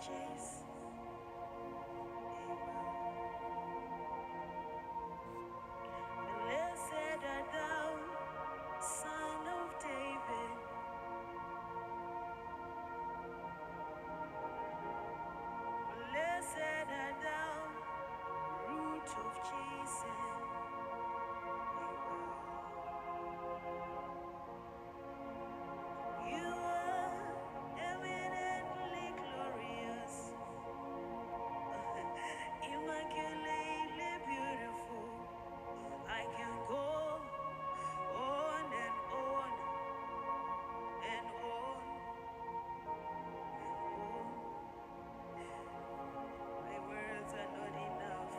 chase. Blessed art thou, Son of David. Blessed art thou, Root of Jesse. You are eminently glorious, immaculately beautiful. I can go on and on and on and on. My words are not enough.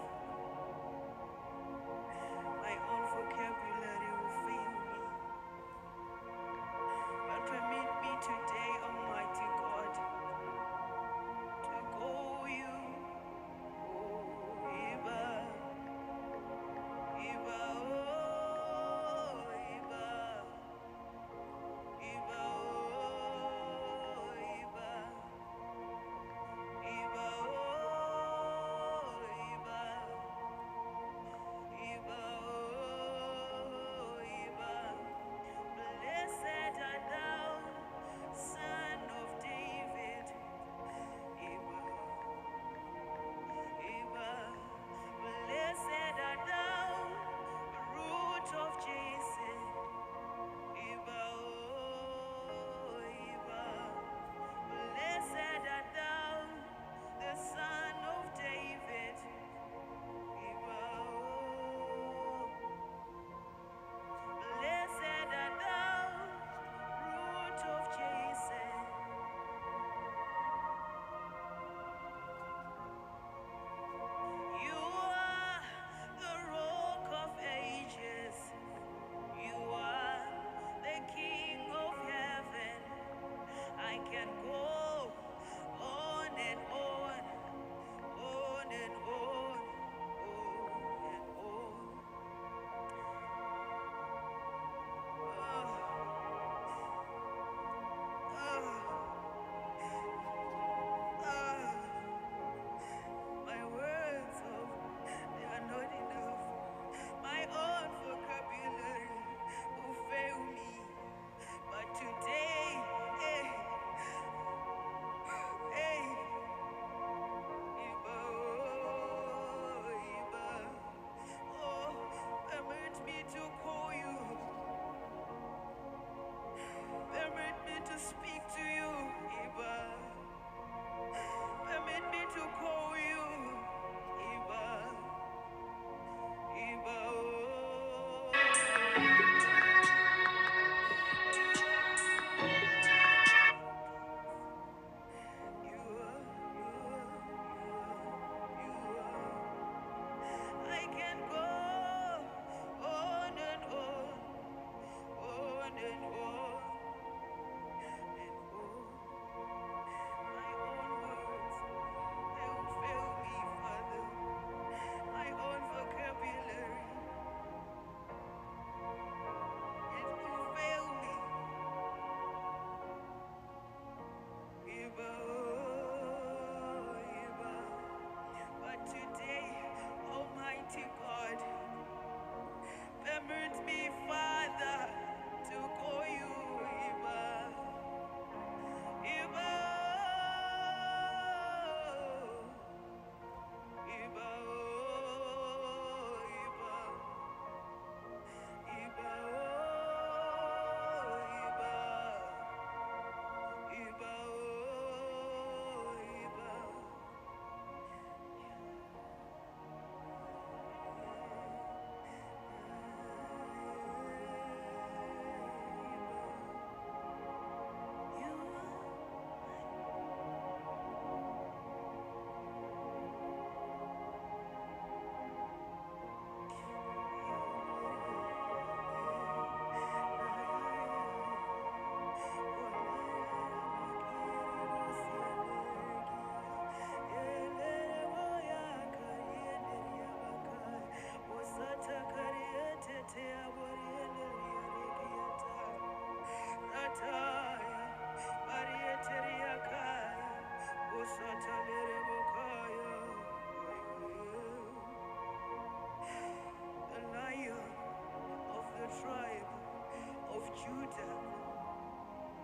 Judah.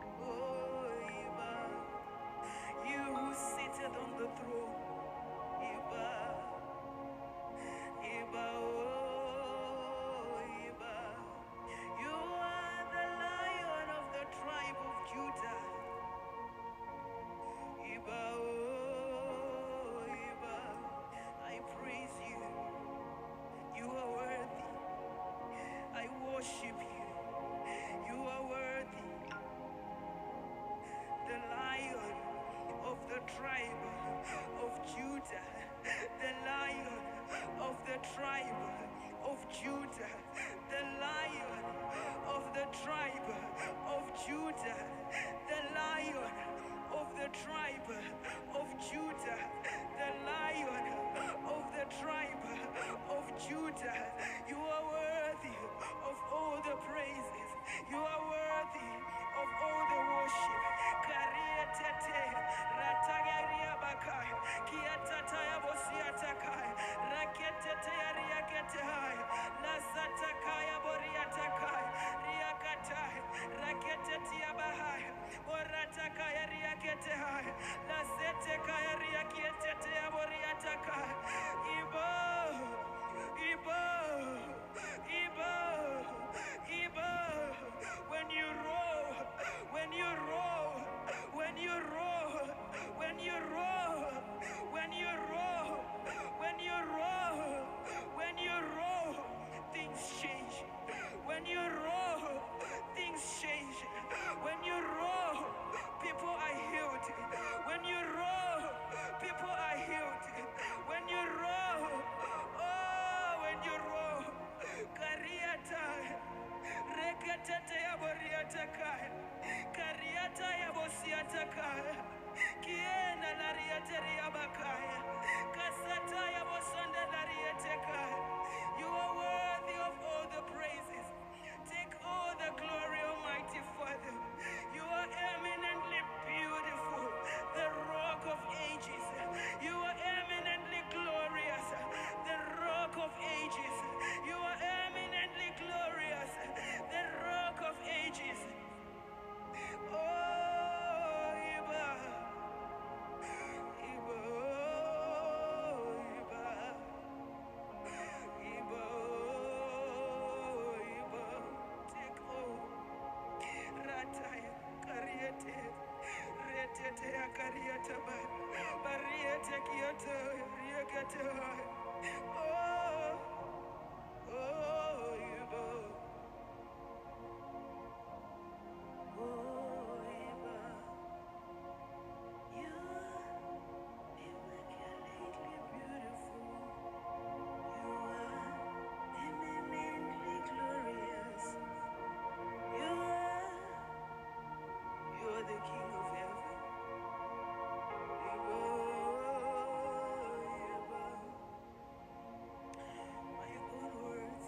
Oh, Iba, you who seated on the throne. Iba, Iba, oh, Iba. You are the Lion of the tribe of Judah. Iba, oh, Iba. I praise you. You are worthy. I worship you. You are worthy. The Lion of the tribe of Judah. The Lion of the tribe of Judah. The Lion of the tribe of Judah. The Lion of the tribe of Judah. The Lion of the tribe of Judah. You are worthy of all the praises. You are worthy of all the worship. Karietete, ratagaria bakai, kiatataya bosiatakai, raketete riaketai, lasatakaya boriatakai, riakatai, raketetia bahai, oratakaya riaketehai, lasetekaya riaketetea boriatakai, ibo, ibo, ibo, ibo, when you roll, when you roll, when you roll, when you roll, when you roll, when you roll, when you roll, things change. When you roll, things change. When you roll, people are healed. When you roll, people are healed. When you roll, oh, when you roll, Kariata, Rekatete ya boriata kai, Kariata ya bosiata kai, Kiena lariate riabakai, Kasata ya bosonda lariate kai. You are worthy of all the praises. Take all the glory, Almighty Father. You are eminently beautiful, the rock of ages. You are eminently glorious, the rock of ages. You are eminently glorious, the rock of ages. Oh, Iba, Iba, oh, Iba, Iba, oh, Iba. Take all. Rataya, Kariete, Retete, Kariata, Bariete, Kyoto, Riakata. Oh, oh, Iba, oh, Iba. You are immaculately beautiful. You are eminently glorious. You are the King of heaven. Iba, Iba. My own words,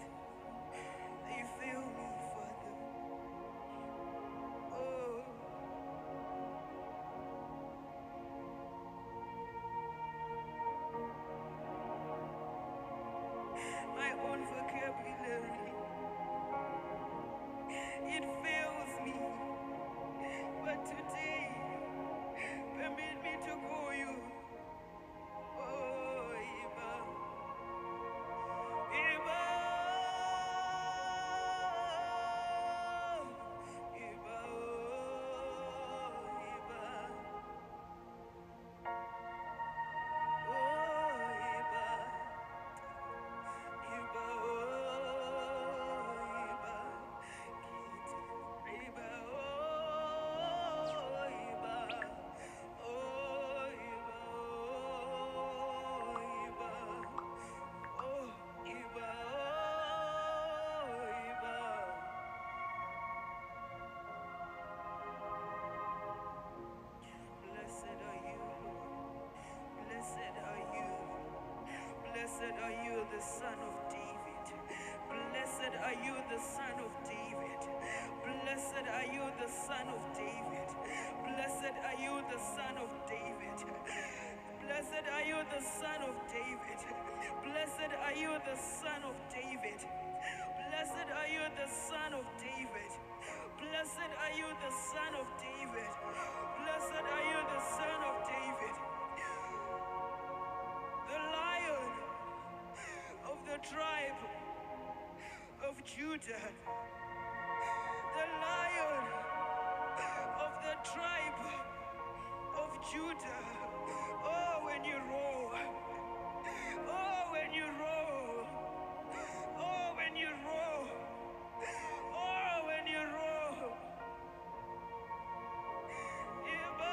they fail me, Father. Oh, my own vocabulary, it fails me. But today, permit me to call you. Oh, Iba, Iba, Iba, oh, Iba, oh, Iba, Iba, oh, Iba, Iba, oh, Iba, oh, Iba, oh, Iba. Oh, Iba, oh, Iba. Blessed are you, Lord. Blessed are you. Blessed are you, the Son of David. Blessed are you, the Son of David. Blessed are you, the Son of David. Blessed are you, the Son of David. Blessed are you, the Son of David. Blessed are you, the Son of David. Blessed are you, the Son of David. Blessed are you, the Son of David. Blessed are you, the Son of David. The Lion of the tribe of Judah. The Lion of the tribe of Judah. Oh, when you roar. Oh, when you roar. Oh, when you roar. Oh, when you roar. Ibo.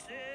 anointed.